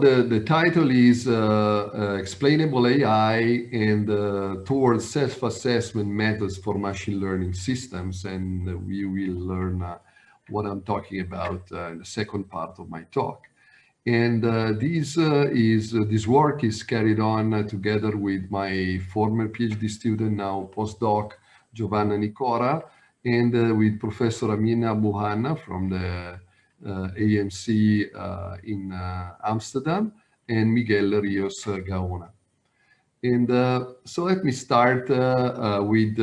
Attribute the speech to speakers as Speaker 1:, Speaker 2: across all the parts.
Speaker 1: the title is Explainable AI and Towards Self-Assessment Methods for Machine Learning Systems. And we will learn what I'm talking about in the second part of my talk. And this work is carried on together with my former PhD student, now postdoc, Giovanna Nicora, and with Professor Amina Buhanna from the AMC in Amsterdam, and Miguel Rios Gaona. And so let me start with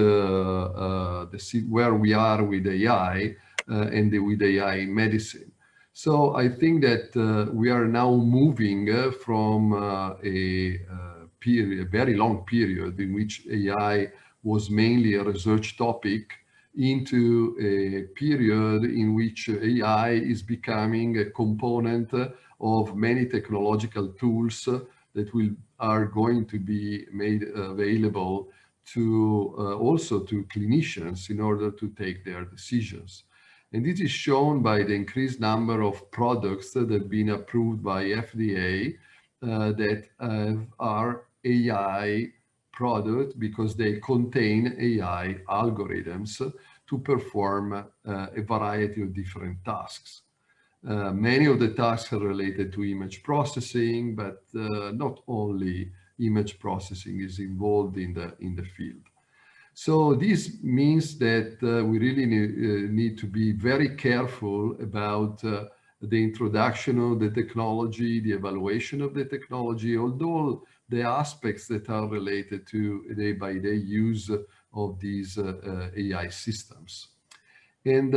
Speaker 1: where we are with AI and with AI in medicine. So I think that we are now moving from a very long period in which AI was mainly a research topic into a period in which AI is becoming a component of many technological tools that are going to be made available to also to clinicians in order to take their decisions. And this is shown by the increased number of products that have been approved by FDA that are AI products because they contain AI algorithms to perform a variety of different tasks. Many of the tasks are related to image processing, but not only image processing is involved in the field. So this means that we really need to be very careful about the introduction of the technology, the evaluation of the technology, although the aspects that are related to day-by-day use of these AI systems. And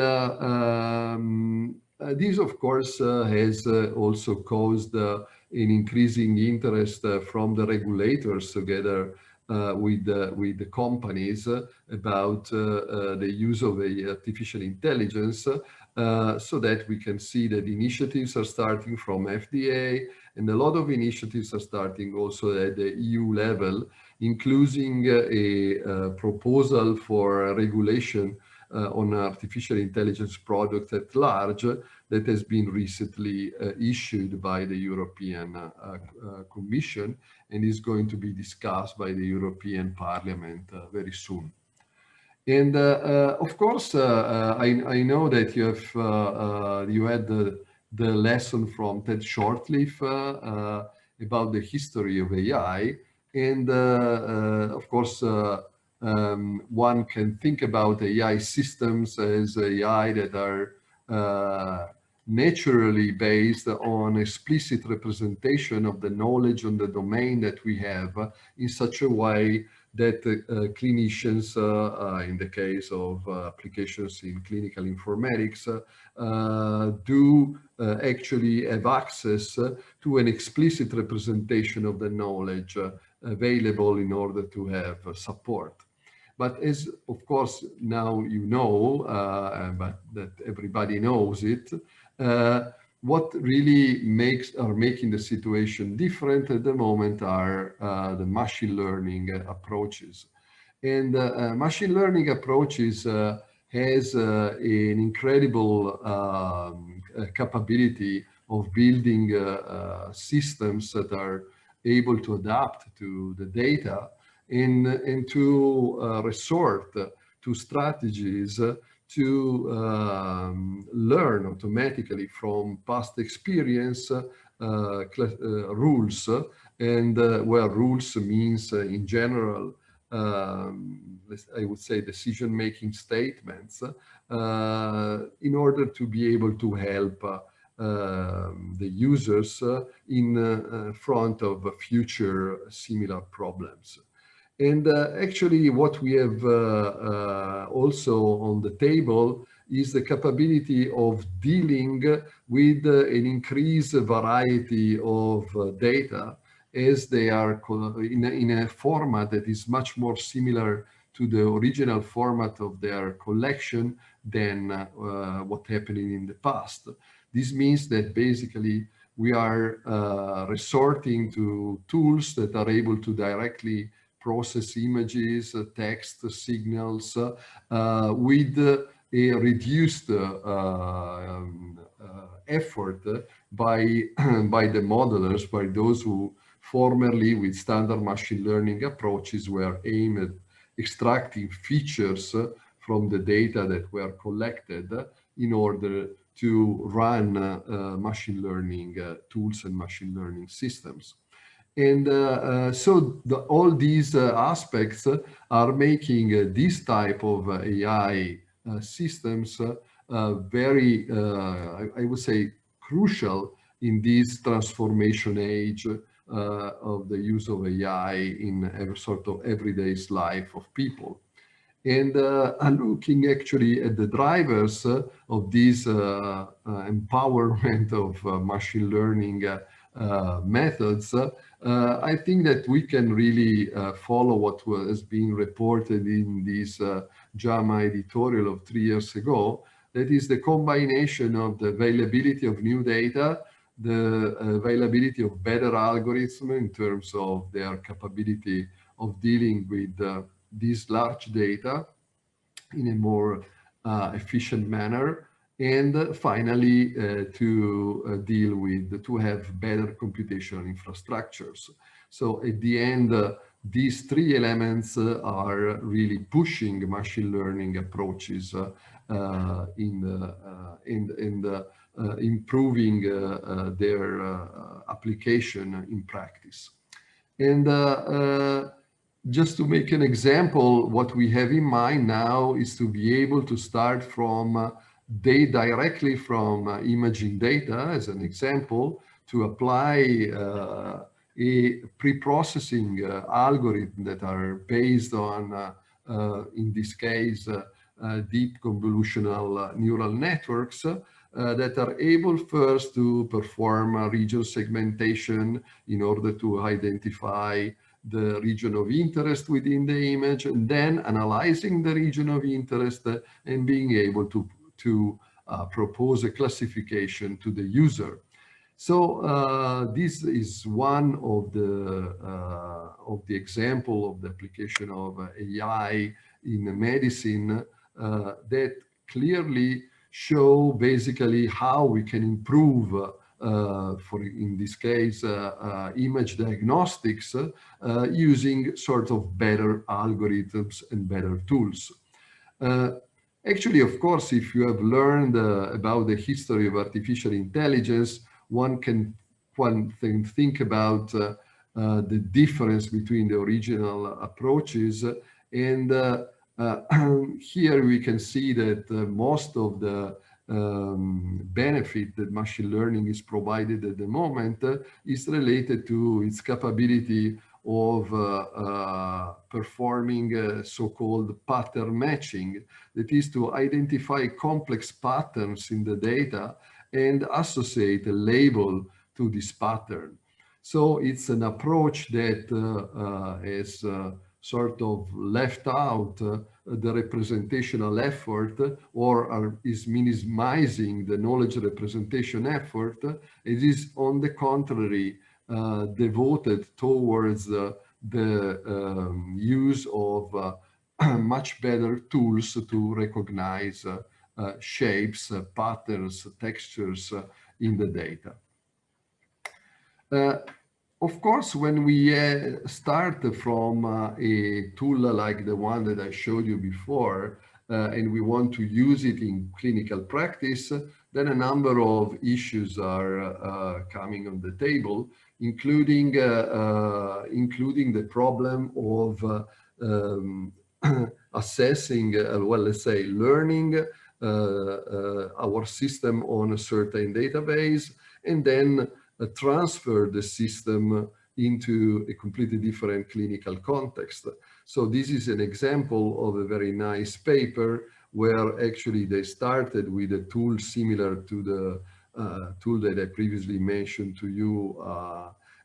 Speaker 1: this, of course, has also caused an increasing interest from the regulators together with the companies about the use of artificial intelligence, so that we can see that initiatives are starting from FDA, and a lot of initiatives are starting also at the EU level, including a proposal for regulation on artificial intelligence products at large that has been recently issued by the European Commission and is going to be discussed by the European Parliament very soon. And of course, I know that you had the lesson from Ted Shortleaf about the history of AI, and of course, one can think about AI systems as AI that are naturally based on explicit representation of the knowledge on the domain that we have in such a way that clinicians, in the case of applications in clinical informatics, do actually have access to an explicit representation of the knowledge available in order to have support. But as, of course, now you know, but that everybody knows it, what really are making the situation different at the moment are the machine learning approaches. And machine learning approaches has an incredible capability of building systems that are able to adapt to the data and to resort to strategies to learn automatically from past experience rules, and where rules means in general, I would say decision-making statements, in order to be able to help the users in front of future similar problems. And actually what we have also on the table is the capability of dealing with an increased variety of data as they are in a format that is much more similar to the original format of their collection than what happened in the past. This means that basically we are resorting to tools that are able to directly process images, text, signals with a reduced effort by, by the modelers, by those who formerly with standard machine learning approaches were aimed at extracting features from the data that were collected in order to run machine learning tools and machine learning systems. And so all these aspects are making this type of AI systems very, I would say, crucial in this transformation age of the use of AI in every sort of everyday life of people. And looking actually at the drivers of this empowerment of machine learning methods, I think that we can really follow what has been reported in this JAMA editorial of 3 years ago. That is the combination of the availability of new data, the availability of better algorithms in terms of their capability of dealing with this large data in a more efficient manner, and finally to deal with, to have better computational infrastructures. So at the end, these three elements are really pushing machine learning approaches in improving their application in practice. And just to make an example, what we have in mind now is to be able to start from directly from imaging data, as an example, to apply a pre-processing algorithm that are based on, in this case, deep convolutional neural networks that are able first to perform region segmentation in order to identify the region of interest within the image, and then analyzing the region of interest and being able to propose a classification to the user. So this is one of the example of the application of AI in medicine that clearly show basically how we can improve for, in this case, image diagnostics using sort of better algorithms and better tools. Actually, of course, if you have learned about the history of artificial intelligence, one can think about the difference between the original approaches. And here we can see that most of the benefit that machine learning is provided at the moment is related to its capability of performing so-called pattern matching. That is to identify complex patterns in the data and associate a label to this pattern. So it's an approach that is sort of left out the representational effort, or is minimizing the knowledge representation effort. It is, on the contrary, devoted towards the use of much better tools to recognize shapes, patterns, textures in the data. Of course, when we start from a tool like the one that I showed you before, and we want to use it in clinical practice, then a number of issues are coming on the table, including the problem of assessing, well, let's say, learning our system on a certain database, and then transfer the system into a completely different clinical context. So this is an example of a very nice paper where actually they started with a tool similar to the tool that I previously mentioned to you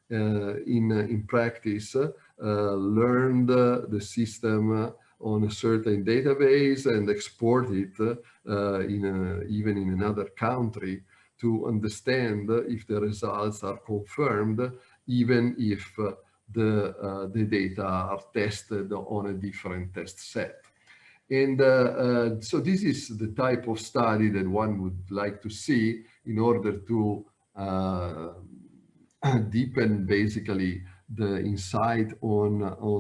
Speaker 1: in practice, learned the system on a certain database and export it even in another country, to understand if the results are confirmed, even if the data are tested on a different test set. And so this is the type of study that one would like to see in order to deepen basically the insight on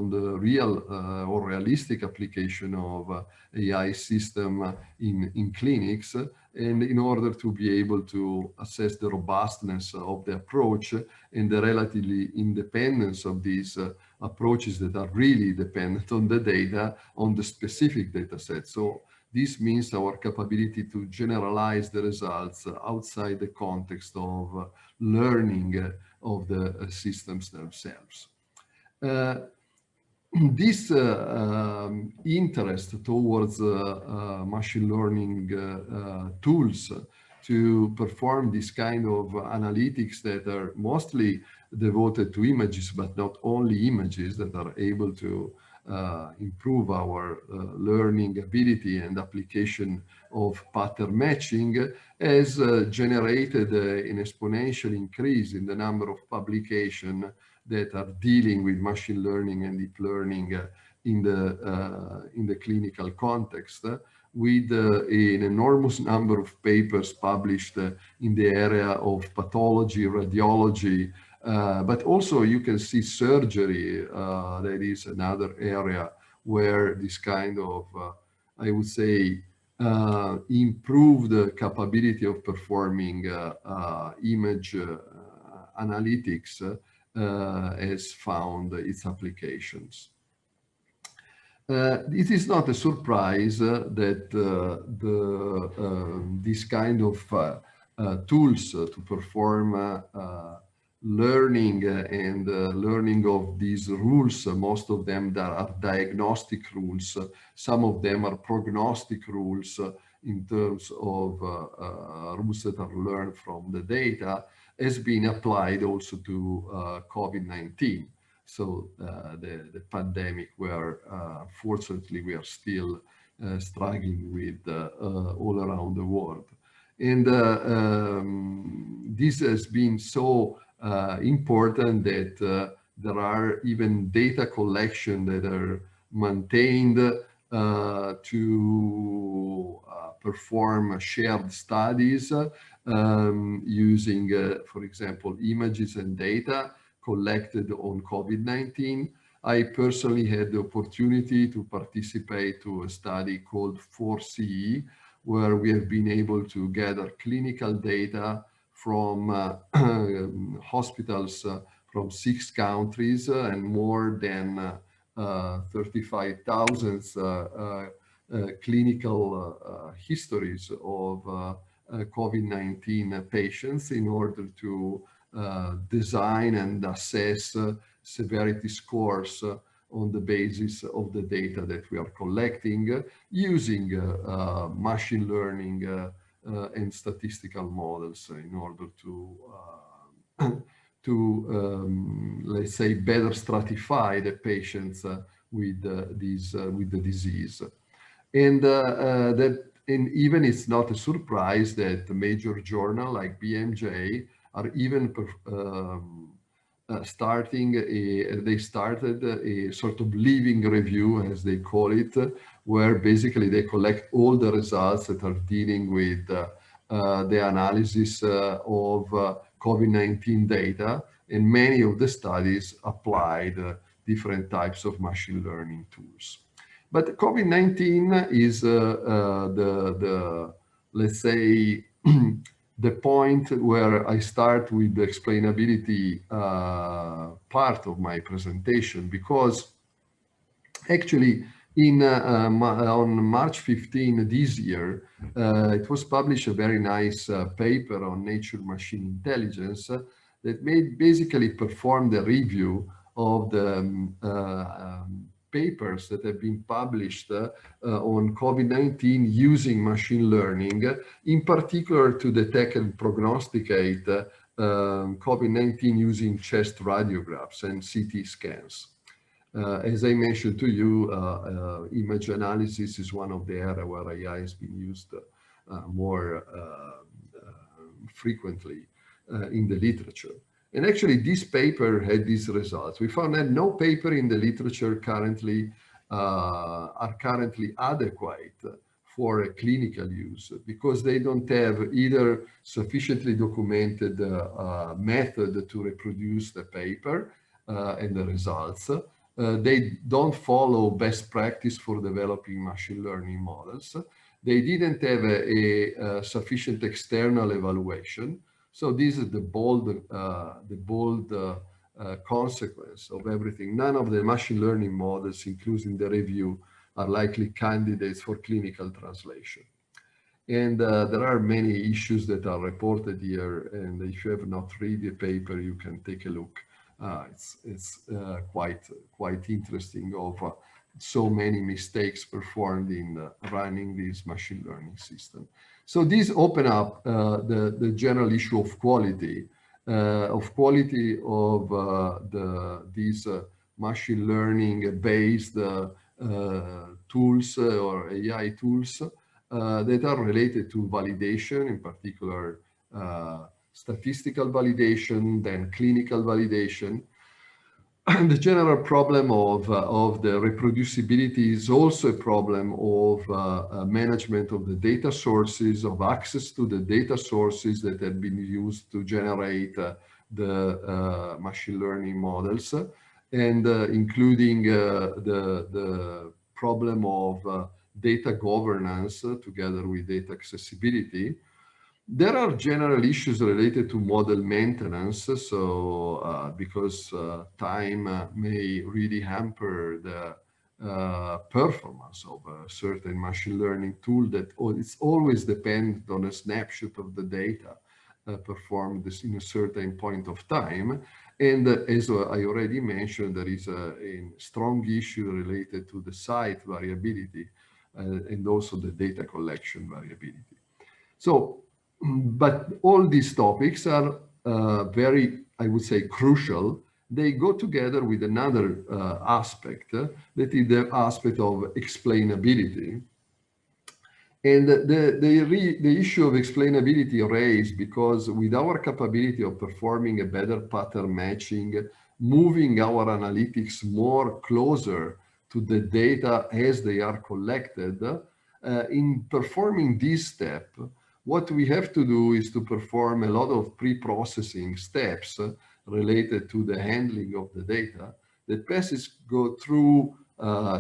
Speaker 1: the real or realistic application of AI system in clinics, and in order to be able to assess the robustness of the approach and the relatively independence of these approaches that are really dependent on the data, on the specific data set. So this means our capability to generalize the results outside the context of learning of the systems themselves. This interest towards machine learning tools to perform this kind of analytics that are mostly devoted to images, but not only images, that are able to improve our learning ability and application of pattern matching, has generated an exponential increase in the number of publications that are dealing with machine learning and deep learning in the clinical context, with an enormous number of papers published in the area of pathology, radiology, but also you can see surgery. That is another area where this kind of, I would say, improved capability of performing image analytics has found its applications. It is not a surprise that this kind of tools to perform learning and learning of these rules, most of them that are diagnostic rules, some of them are prognostic rules in terms of rules that are learned from the data, has been applied also to COVID-19. So the pandemic, where fortunately we are still struggling with all around the world. And this has been so important that there are even data collection that are maintained to perform shared studies using, for example, images and data collected on COVID-19. I personally had the opportunity to participate to a study called 4CE, where we have been able to gather clinical data from hospitals from 6 countries and more than 35,000 clinical histories of COVID-19 patients in order to design and assess severity scores on the basis of the data that we are collecting using machine learning and statistical models in order to let's say, better stratify the patients with the disease. And and even it's not a surprise that a major journal like BMJ are even they started a sort of living review, as they call it, where basically they collect all the results that are dealing with the analysis of COVID-19 data, and many of the studies applied different types of machine learning tools. But COVID-19 is let's say, the point where I start with the explainability part of my presentation, because actually on March 15 this year, it was published a very nice paper on Nature Machine Intelligence that basically performed a review of the papers that have been published on COVID-19 using machine learning, in particular to detect and prognosticate COVID-19 using chest radiographs and CT scans. As I mentioned to you, image analysis is one of the areas where AI has been used more frequently in the literature. And actually, this paper had these results. We found that no paper in the literature currently are currently adequate for a clinical use, because they don't have either sufficiently documented method to reproduce the paper and the results. They don't follow best practice for developing machine learning models. They didn't have a sufficient external evaluation. So this is the bold consequence of everything. None of the machine learning models, including the review, are likely candidates for clinical translation. And there are many issues that are reported here. And if you have not read the paper, you can take a look. It's quite interesting of so many mistakes performed in running this machine learning system. So these open up the general issue of quality of these machine learning based tools or AI tools that are related to validation, in particular statistical validation, then clinical validation. And the general problem of the reproducibility is also a problem of management of the data sources, of access to the data sources that have been used to generate the machine learning models, and including the problem of data governance together with data accessibility. There are general issues related to model maintenance, so because time may really hamper the performance of a certain machine learning tool that it's always dependent on a snapshot of the data performed in a certain point of time. And as I already mentioned, there is a strong issue related to the site variability and also the data collection variability. So, but all these topics are very, I would say, crucial. They go together with another aspect, that is the aspect of explainability. And the issue of explainability raised because with our capability of performing a better pattern matching, moving our analytics more closer to the data as they are collected, in performing this step, what we have to do is to perform a lot of pre-processing steps related to the handling of the data that go through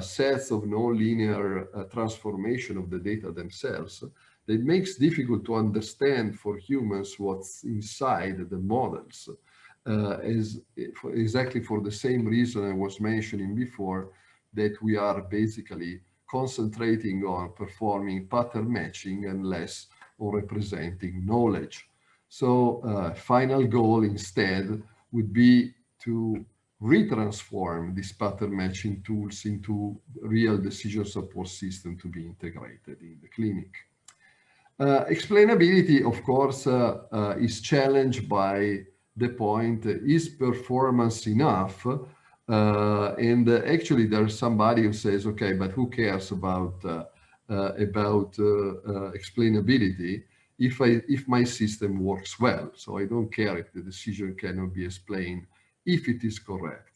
Speaker 1: sets of nonlinear transformation of the data themselves that makes difficult to understand for humans what's inside the models. Exactly for the same reason I was mentioning before, that we are basically concentrating on performing pattern matching and less on representing knowledge. So final goal instead would be to retransform these pattern matching tools into real decision support system to be integrated in the clinic. Explainability, of course, is challenged by the point, is performance enough? And actually there's somebody who says, okay, but who cares about explainability if my system works well? So I don't care if the decision cannot be explained if it is correct.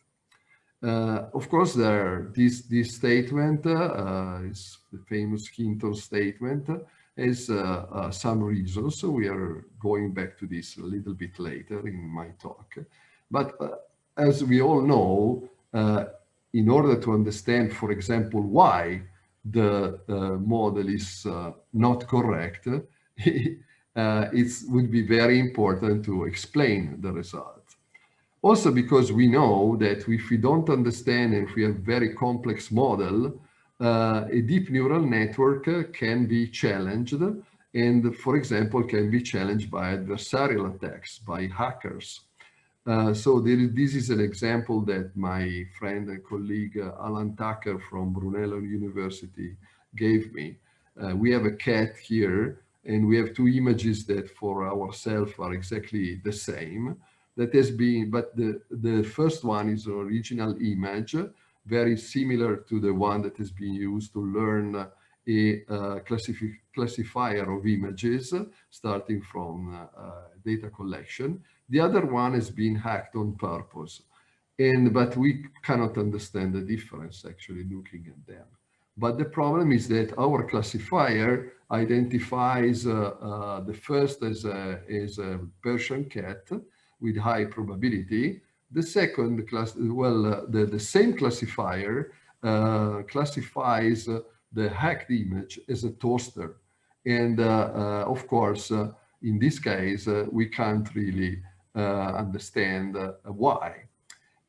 Speaker 1: Of course, this statement is the famous Hinton statement, has some reasons. So we are going back to this a little bit later in my talk. But as we all know, in order to understand, for example, why the model is not correct, it would be very important to explain the result. Also because we know that if we don't understand and if we have very complex model, a deep neural network can be challenged and, for example, can be challenged by adversarial attacks, by hackers. So this is an example that my friend and colleague Alan Tucker from Brunello University gave me. We have a cat here and we have two images that for ourselves are exactly the same. That has been, but the first one is an original image, very similar to the one that has been used to learn a classifier of images, starting from data collection. The other one has been hacked on purpose, but we cannot understand the difference actually looking at them. But the problem is that our classifier identifies the first as a Persian cat with high probability. The second class, the same classifier classifies the hacked image as a toaster. And of course, in this case, we can't really understand why.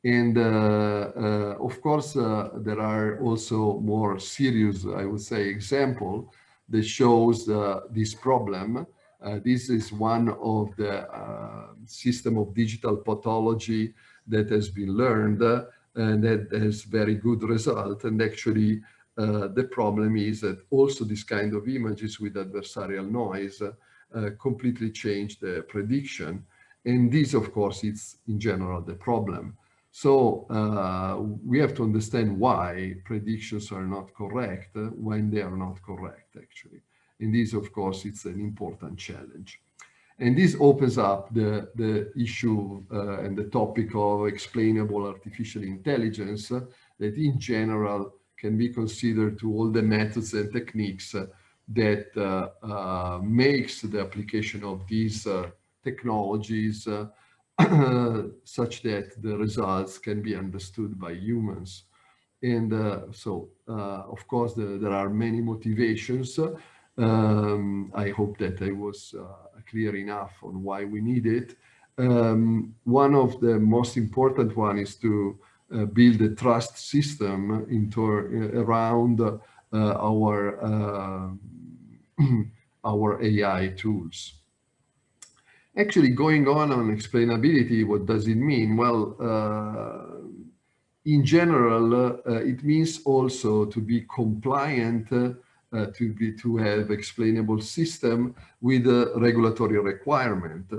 Speaker 1: And of course, there are also more serious, I would say, example that shows this problem. This is one of the system of digital pathology that has been learned and that has very good result. And actually, the problem is that also this kind of images with adversarial noise completely change the prediction. And this, of course, is in general the problem. So we have to understand why predictions are not correct when they are not correct, actually. And this, of course, it's an important challenge. And this opens up the issue and the topic of explainable artificial intelligence that in general can be considered to all the methods and techniques that makes the application of these technologies such that the results can be understood by humans. And of course, there are many motivations. I hope that I was clear enough on why we need it. One of the most important one is to build a trust system around our AI tools. Actually, going on explainability, what does it mean? Well, in general, it means also to be compliant, to have explainable system with a regulatory requirement.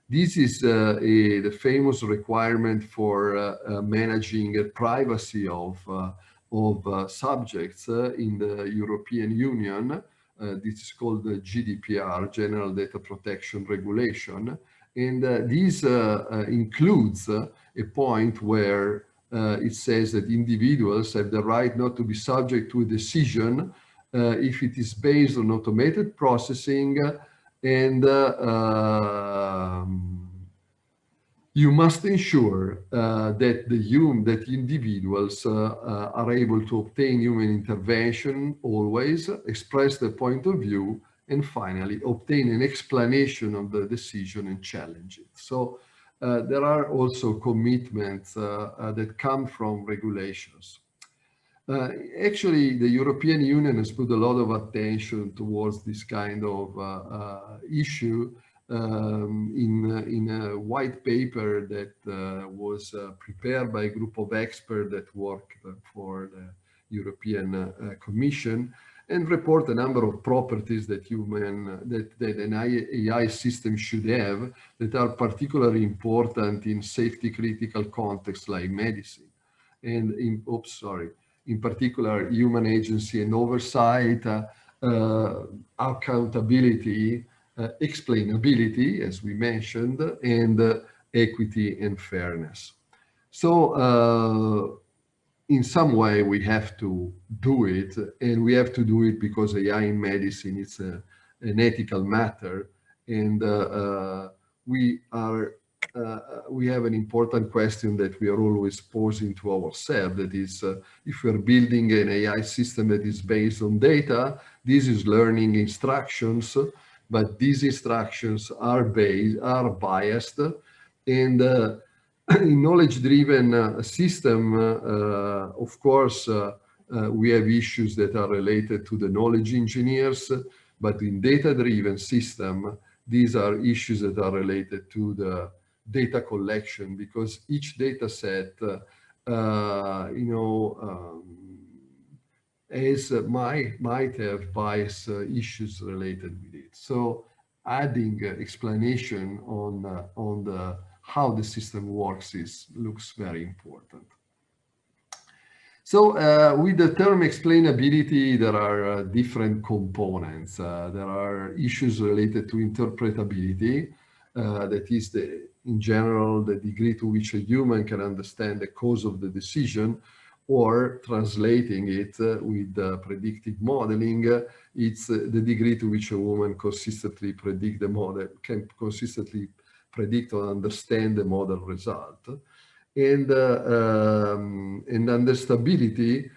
Speaker 1: This is the famous requirement for managing privacy of subjects in the European Union. This is called the GDPR, General Data Protection Regulation. And this includes a point where it says that individuals have the right not to be subject to a decision if it is based on automated processing, and you must ensure that individuals are able to obtain human intervention always, express their point of view, and finally obtain an explanation of the decision and challenge it. So there are also commitments that come from regulations. Actually, the European Union has put a lot of attention towards this kind of issue in a white paper that was prepared by a group of experts that work for the European Commission, and report a number of properties that an AI system should have that are particularly important in safety critical contexts like medicine. And in particular, human agency and oversight, accountability, explainability, as we mentioned, and equity and fairness. So in some way, we have to do it, and we have to do it because AI in medicine is an ethical matter, and we have an important question that we are always posing to ourselves, that is, if we're building an AI system that is based on data, this is learning instructions, but these instructions are biased, and in knowledge-driven system, of course, we have issues that are related to the knowledge engineers, but in data-driven system, these are issues that are related to the data collection, because each data set, might have bias issues related with it. So adding explanation on how the system works looks very important. So with the term explainability, there are different components. There are issues related to interpretability, that is, in general, the degree to which a human can understand the cause of the decision, or translating it with predictive modeling, it's the degree to which a woman consistently predict the model, can consistently predict or understand the model result. And understandability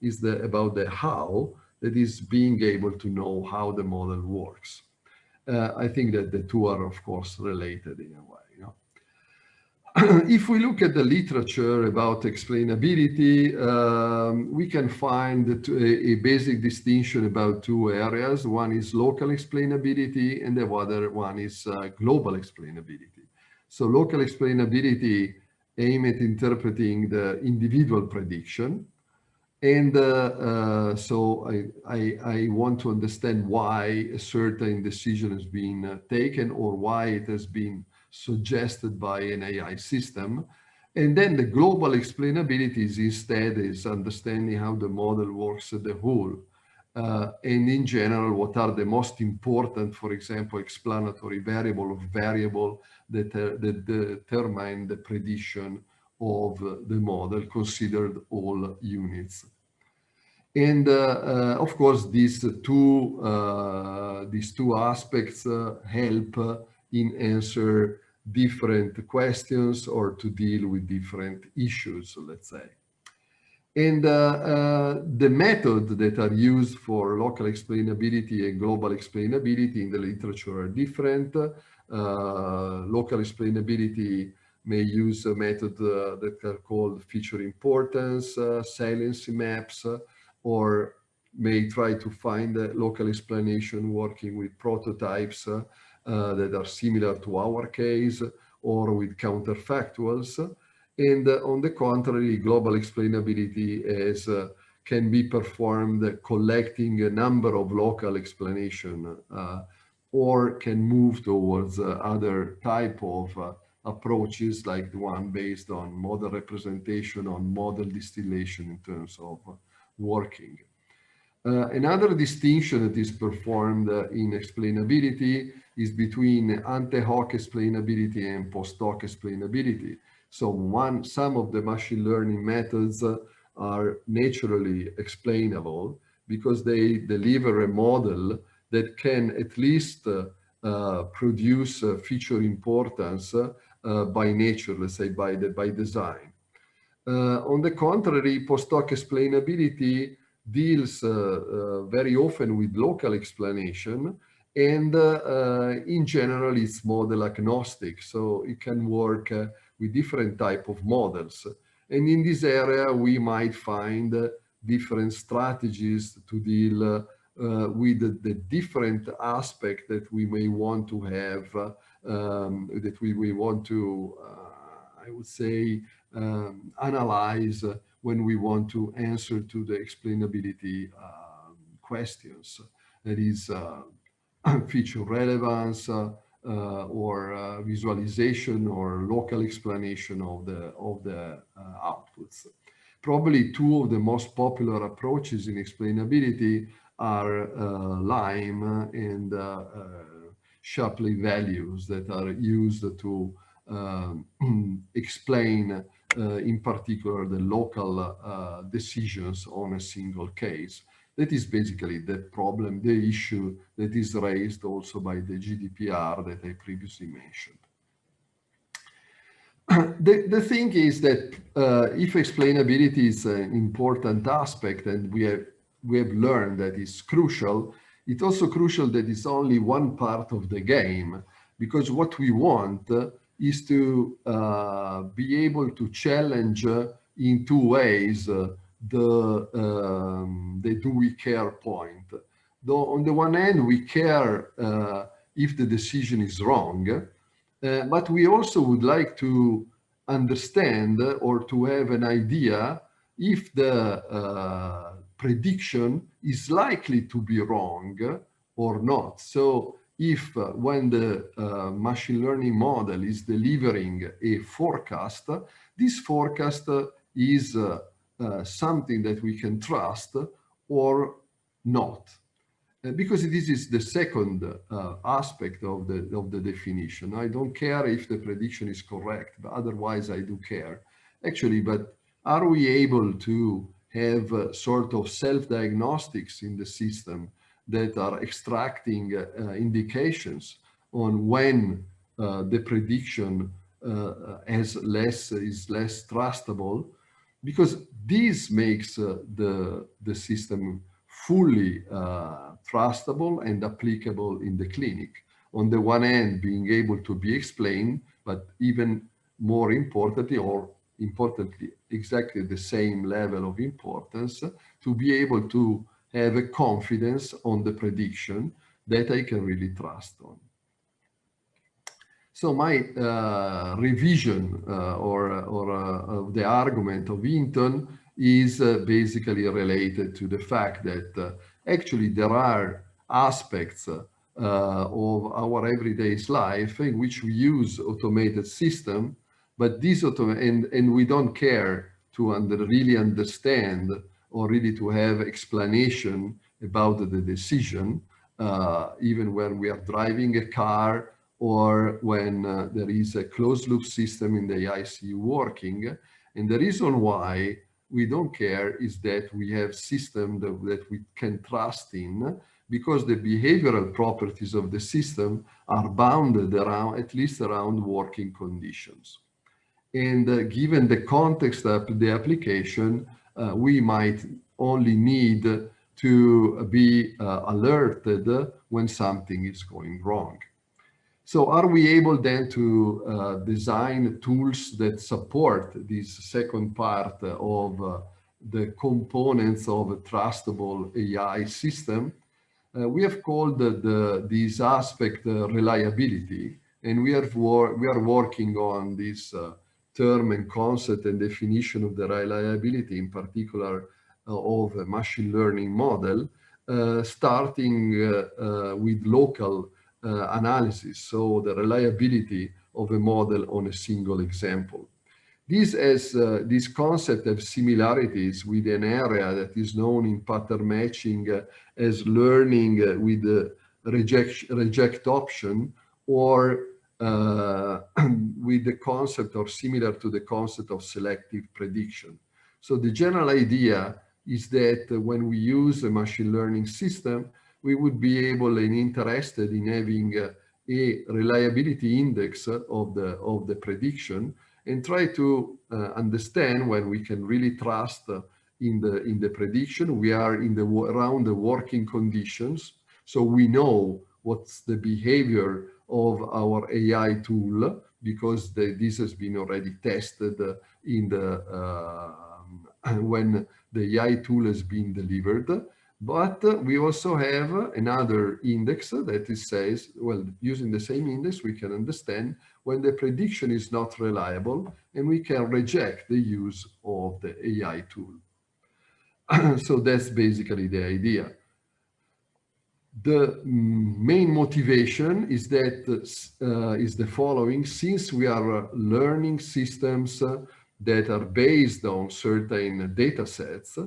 Speaker 1: is about the how, that is being able to know how the model works. I think that the two are, of course, related in a way. If we look at the literature about explainability, we can find a basic distinction about two areas. One is local explainability, and the other one is global explainability. So local explainability aim at interpreting the individual prediction. And so I want to understand why a certain decision has been taken or why it has been suggested by an AI system. And then the global explainability is instead understanding how the model works as a whole. And in general, what are the most important, for example, explanatory variable or variable that determine the prediction of the model, considered all units. And of course, these two aspects help in answer different questions or to deal with different issues, let's say. And the method that are used for local explainability and global explainability in the literature are different. Local explainability may use a method that are called feature importance, saliency maps, or may try to find a local explanation working with prototypes that are similar to our case, or with counterfactuals. And on the contrary, global explainability can be performed collecting a number of local explanation, or can move towards other type of approaches, like the one based on model representation, on model distillation in terms of working. Another distinction that is performed in explainability is between ante hoc explainability and post hoc explainability. So some of the machine learning methods are naturally explainable because they deliver a model that can at least produce feature importance by nature, let's say by design. On the contrary, post hoc explainability deals very often with local explanation, and in general it's model agnostic, so it can work with different type of models. And in this area we might find different strategies to deal with the different aspect that we may want to have, that we want to, I would say, analyze when we want to answer to the explainability questions. That is feature relevance or visualization or local explanation of the outputs. Probably two of the most popular approaches in explainability are Lime and Shapley values that are used to explain in particular the local decisions on a single case. That is basically the problem, the issue that is raised also by the GDPR that I previously mentioned. The thing is that if explainability is an important aspect, and we have learned that it's crucial, it's also crucial that it's only one part of the game, because what we want is to be able to challenge in two ways the do we care point. Though on the one hand, we care if the decision is wrong, but we also would like to understand or to have an idea if the prediction is likely to be wrong or not. So if when the machine learning model is delivering a forecast, this forecast is something that we can trust or not. Because this is the second aspect of the definition. I don't care if the prediction is correct, but otherwise I do care. Actually, but are we able to have sort of self-diagnostics in the system that are extracting indications on when the prediction is less trustable, because this makes the system fully trustable and applicable in the clinic. On the one hand, being able to be explained, but even more importantly, or importantly, exactly the same level of importance, to be able to have a confidence on the prediction that I can really trust on. So my revision of the argument of Hinton is basically related to the fact that actually there are aspects of our everyday life in which we use automated system, but this and we don't care to really understand or really to have explanation about the decision, even when we are driving a car or when there is a closed loop system in the ICU working. And the reason why we don't care is that we have systems that we can trust in, because the behavioral properties of the system are bounded around, at least around working conditions. And given the context of the application, we might only need to be alerted when something is going wrong. So are we able then to design tools that support this second part of the components of a trustable AI system? We have called this aspect reliability, and we are working on this term and concept and definition of the reliability, in particular of a machine learning model, starting with local analysis, so the reliability of a model on a single example. This concept of similarities with an area that is known in pattern matching as learning with the reject option, or with the concept or similar to the concept of selective prediction. So the general idea is that when we use a machine learning system, we would be able and interested in having a reliability index of the prediction, and try to understand when we can really trust in the prediction. We are around the working conditions, so we know what's the behavior of our AI tool, because this has been already tested in when the AI tool has been delivered. But we also have another index that says, well, using the same index, we can understand when the prediction is not reliable, and we can reject the use of the AI tool. So that's basically the idea. The main motivation is that is the following: since we are learning systems that are based on certain data sets,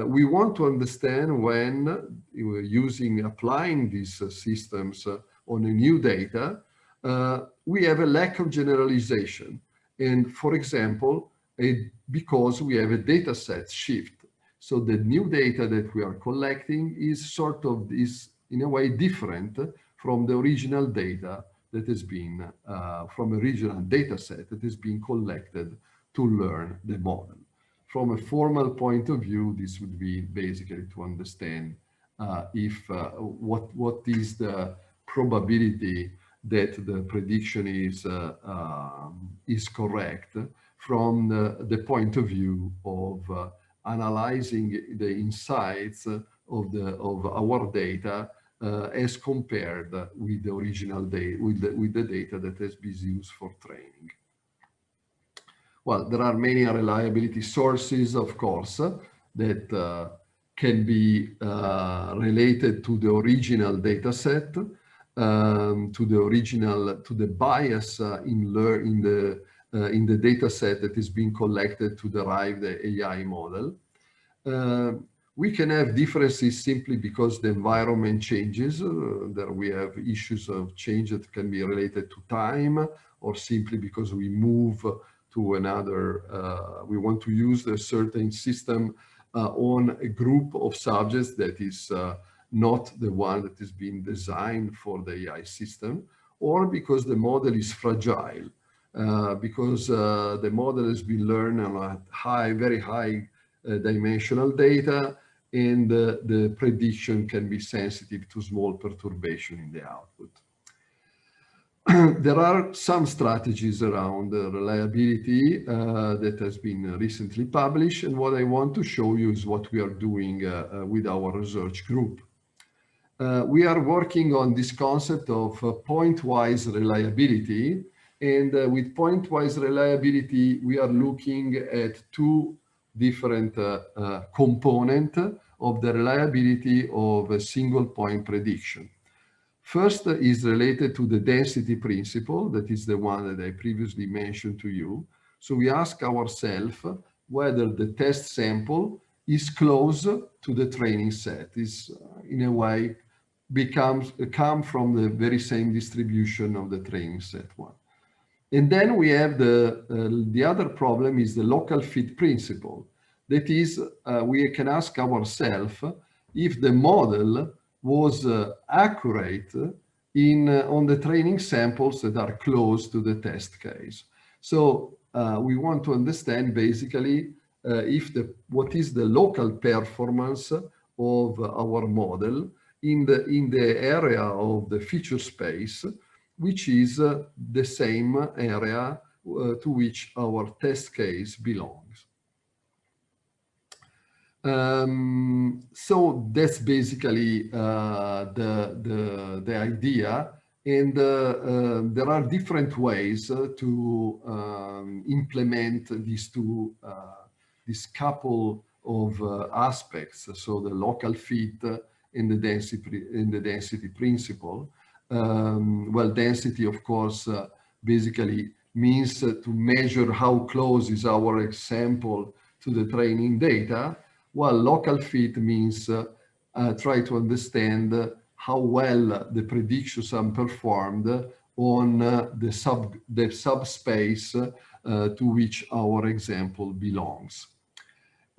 Speaker 1: we want to understand when applying these systems on a new data, we have a lack of generalization. And for example, because we have a data set shift. So the new data that we are collecting is sort of in a way different from the original data that has been, from original data set that has been collected to learn the model. From a formal point of view, this would be basically to understand what is the probability that the prediction is correct from the point of view of analyzing the insights of our data as compared with the original data, with the data that has been used for training. Well, there are many reliability sources, of course, that can be related to the original data set, to the bias in the data set that is being collected to derive the AI model. We can have differences simply because the environment changes. There we have issues of change that can be related to time, or simply because we move to another, we want to use a certain system on a group of subjects that is not the one that is being designed for the AI system, or because the model is fragile, because the model has been learned on a very high dimensional data, and the prediction can be sensitive to small perturbation in the output. There are some strategies around reliability that has been recently published, and what I want to show you is what we are doing with our research group. We are working on this concept of point-wise reliability, and with point-wise reliability, we are looking at two different components of the reliability of a single point prediction. First is related to the density principle, that is the one that I previously mentioned to you. So we ask ourselves whether the test sample is close to the training set, is in a way come from the very same distribution of the training set one. And then we have the other problem is the local fit principle. That is, we can ask ourselves if the model was accurate on the training samples that are close to the test case. So we want to understand basically what is the local performance of our model in the area of the feature space, which is the same area to which our test case belongs. So that's basically the idea, and there are different ways to implement these this couple of aspects. So the local fit and the density principle. Well, density, of course, basically means to measure how close is our example to the training data, while local fit means try to understand how well the predictions are performed on the subspace to which our example belongs.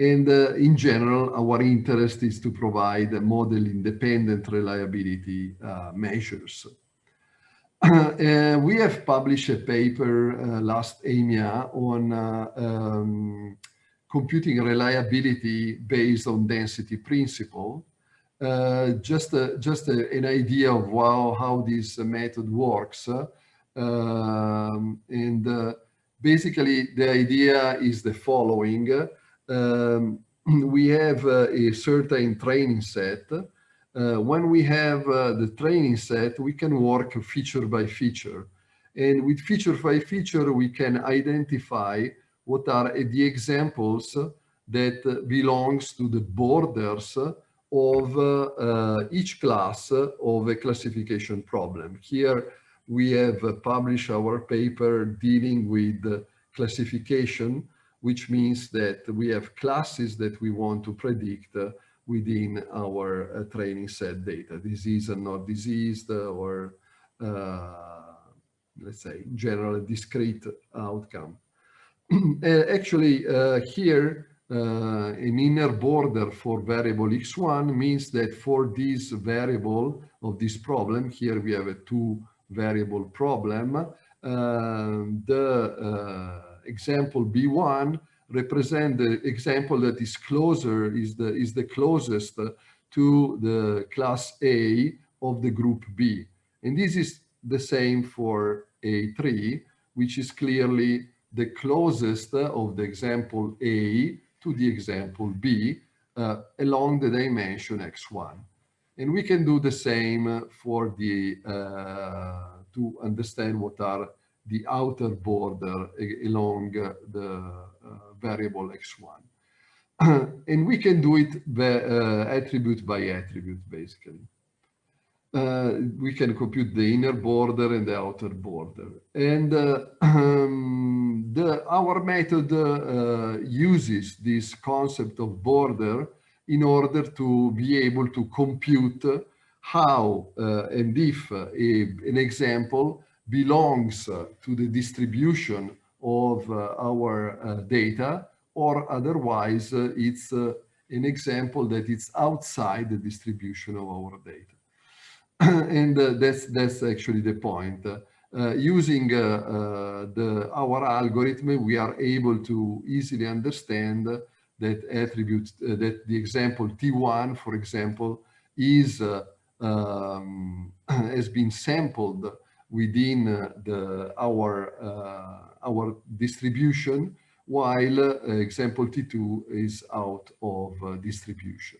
Speaker 1: And in general, our interest is to provide model-independent reliability measures. We have published a paper last EMEA on computing reliability based on density principle. Just an idea of how this method works. Basically, the idea is the following. We have a certain training set. When we have the training set, we can work feature by feature. And with feature by feature, we can identify what are the examples that belongs to the borders of each class of a classification problem. Here, we have published our paper dealing with classification, which means that we have classes that we want to predict within our training set data, disease and not diseased, or let's say, in general, a discrete outcome. Actually, here, an inner border for variable x1 means that for this variable of this problem, here we have a two variable problem, the example B1 represent the example that is closer, is the closest to the class A of the group B. And this is the same for A3, which is clearly the closest of the example A to the example B along the dimension x1. And we can do the same for the, to understand what are the outer border along the variable x1. And we can do it attribute by attribute, basically. We can compute the inner border and the outer border. And our method uses this concept of border in order to be able to compute how and if an example belongs to the distribution of our data, or otherwise it's an example that it's outside the distribution of our data. And that's actually the point. Using our algorithm, we are able to easily understand that attributes, that the example T1, for example, is has been sampled within our distribution, while example T2 is out of distribution.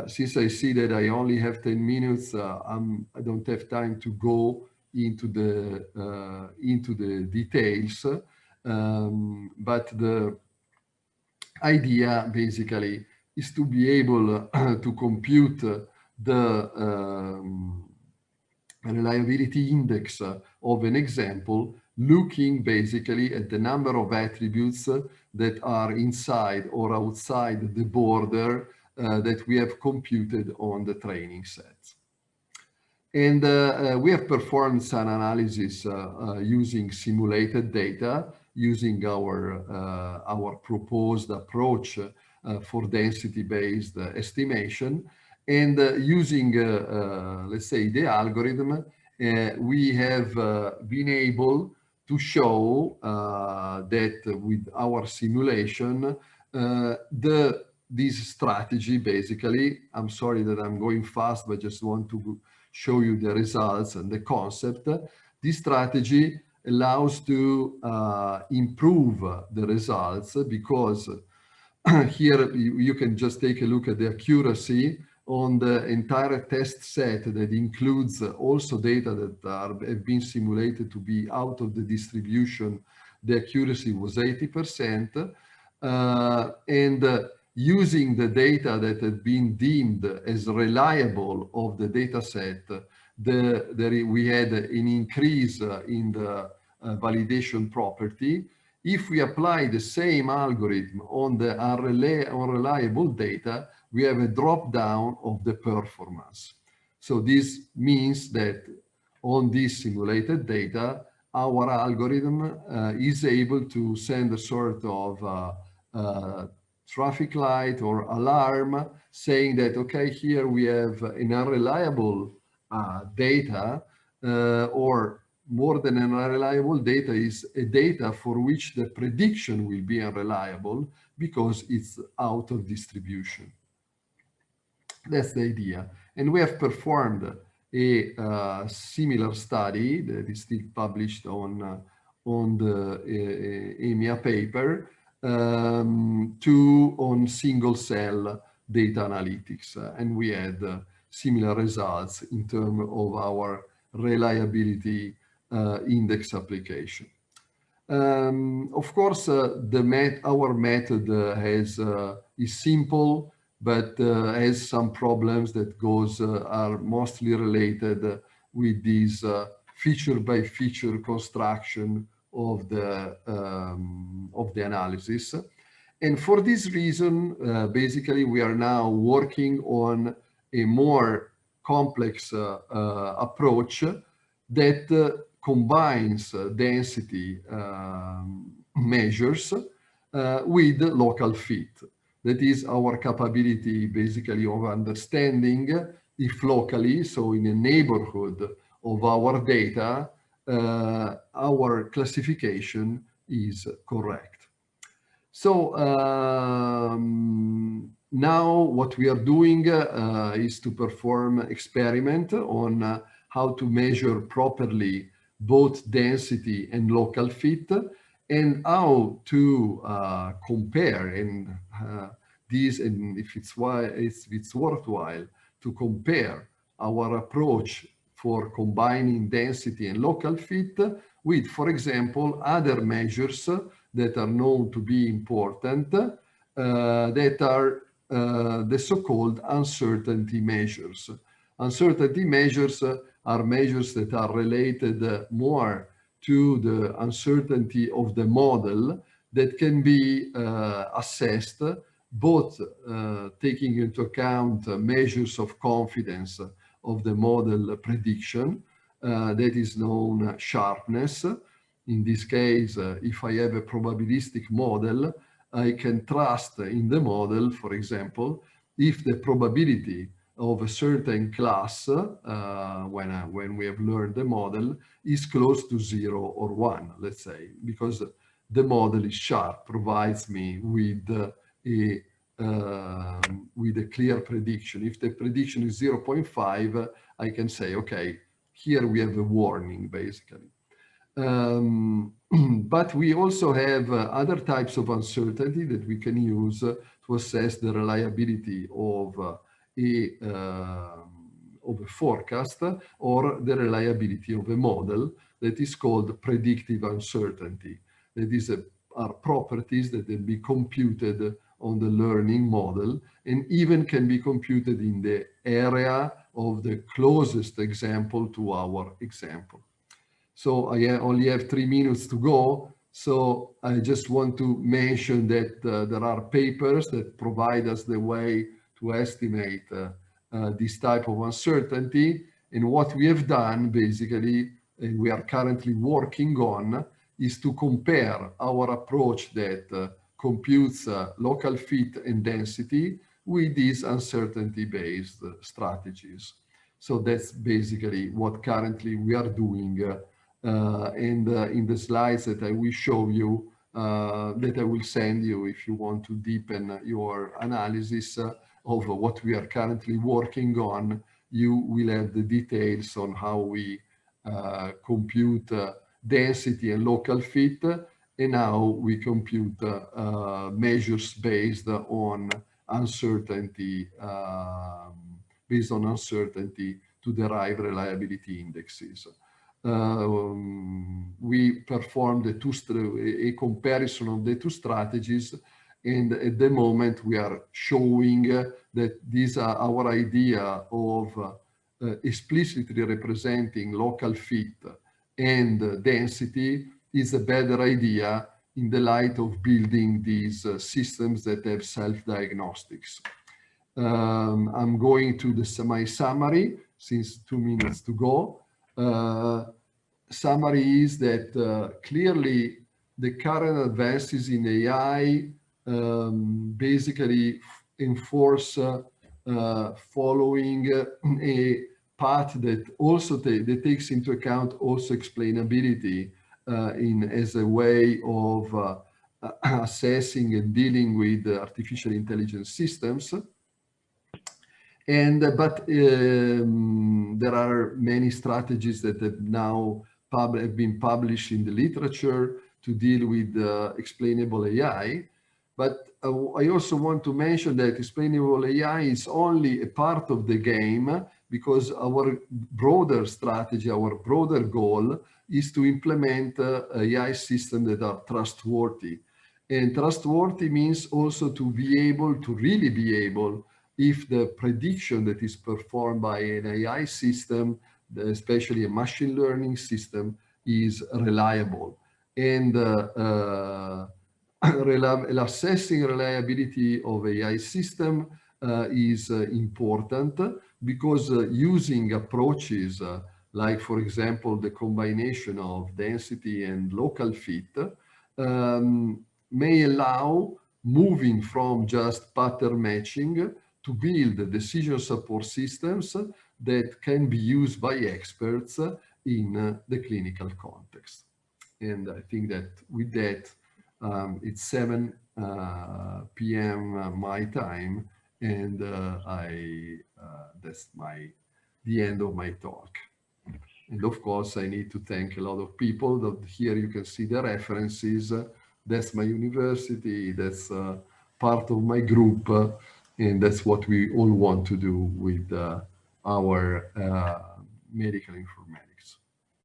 Speaker 1: Since I see that I only have 10 minutes, I don't have time to go into the details, but the idea basically is to be able to compute the reliability index of an example, looking basically at the number of attributes that are inside or outside the border that we have computed on the training sets. And we have performed some analysis using simulated data, using our proposed approach for density-based estimation. And using, let's say, the algorithm, we have been able to show that with our simulation, this strategy, basically, I'm sorry that I'm going fast, but just want to show you the results and the concept. This strategy allows to improve the results, because here you can just take a look at the accuracy on the entire test set that includes also data that have been simulated to be out of the distribution. The accuracy was 80%. Using the data that had been deemed as reliable of the data set, we had an increase in the validation property. If we apply the same algorithm on the unreliable data, we have a drop down of the performance. So this means that on this simulated data, our algorithm is able to send a sort of traffic light or alarm saying that, okay, here we have an unreliable data, or more than an unreliable data is a data for which the prediction will be unreliable because it's out of distribution. That's the idea. And we have performed a similar study that is still published on the EMEA paper, on single cell data analytics. And we had similar results in terms of our reliability index application. Of course, our method is simple, but has some problems that are mostly related with this feature by feature construction of the analysis. And for this reason, basically, we are now working on a more complex approach that combines density measures with local fit. That is our capability, basically, of understanding if locally, so in a neighborhood of our data, our classification is correct. So now what we are doing is to perform experiment on how to measure properly both density and local fit, and how to compare, and these, and if it's worthwhile to compare our approach for combining density and local fit with, for example, other measures that are known to be important, that are the so-called uncertainty measures. Uncertainty measures are measures that are related more to the uncertainty of the model that can be assessed, both taking into account measures of confidence of the model prediction, that is known sharpness, In this case, if I have a probabilistic model, I can trust in the model, for example, if the probability of a certain class, when we have learned the model, is close to 0 or 1, let's say, because the model is sharp, provides me with a clear prediction. If the prediction is 0.5, I can say, okay, here we have a warning, basically. But we also have other types of uncertainty that we can use to assess the reliability of a forecast or the reliability of a model, that is called predictive uncertainty. That is, are properties that can be computed on the learning model and even can be computed in the area of the closest example to our example. So I only have 3 minutes to go. So I just want to mention that there are papers that provide us the way to estimate this type of uncertainty. And what we have done, basically, and we are currently working on, is to compare our approach that computes local fit and density with these uncertainty-based strategies. So that's basically what currently we are doing. And in the slides that I will show you, that I will send you if you want to deepen your analysis of what we are currently working on, you will have the details on how we compute density and local fit, and how we compute measures based on uncertainty, to derive reliability indexes. We performed a comparison of the two strategies, and at the moment we are showing that these are our idea of explicitly representing local fit and density is a better idea in the light of building these systems that have self-diagnostics. I'm going to my summary, since 2 minutes to go. Summary is that clearly the current advances in AI basically enforce following a path that also that takes into account also explainability as a way of assessing and dealing with artificial intelligence systems. And but there are many strategies that have now have been published in the literature to deal with explainable AI. But I also want to mention that explainable AI is only a part of the game, because our broader strategy, our broader goal is to implement AI systems that are trustworthy. And trustworthy means also to be able to really be able, if the prediction that is performed by an AI system, especially a machine learning system, is reliable. And assessing reliability of AI system is important, because using approaches like, for example, the combination of density and local fit may allow moving from just pattern matching to build decision support systems that can be used by experts in the clinical context. And I think that with that, it's 7 p.m. my time, and that's the end of my talk. And of course, I need to thank a lot of people. That here you can see the references. That's my university. That's part of my group. And that's what we all want to do with our medical informatics.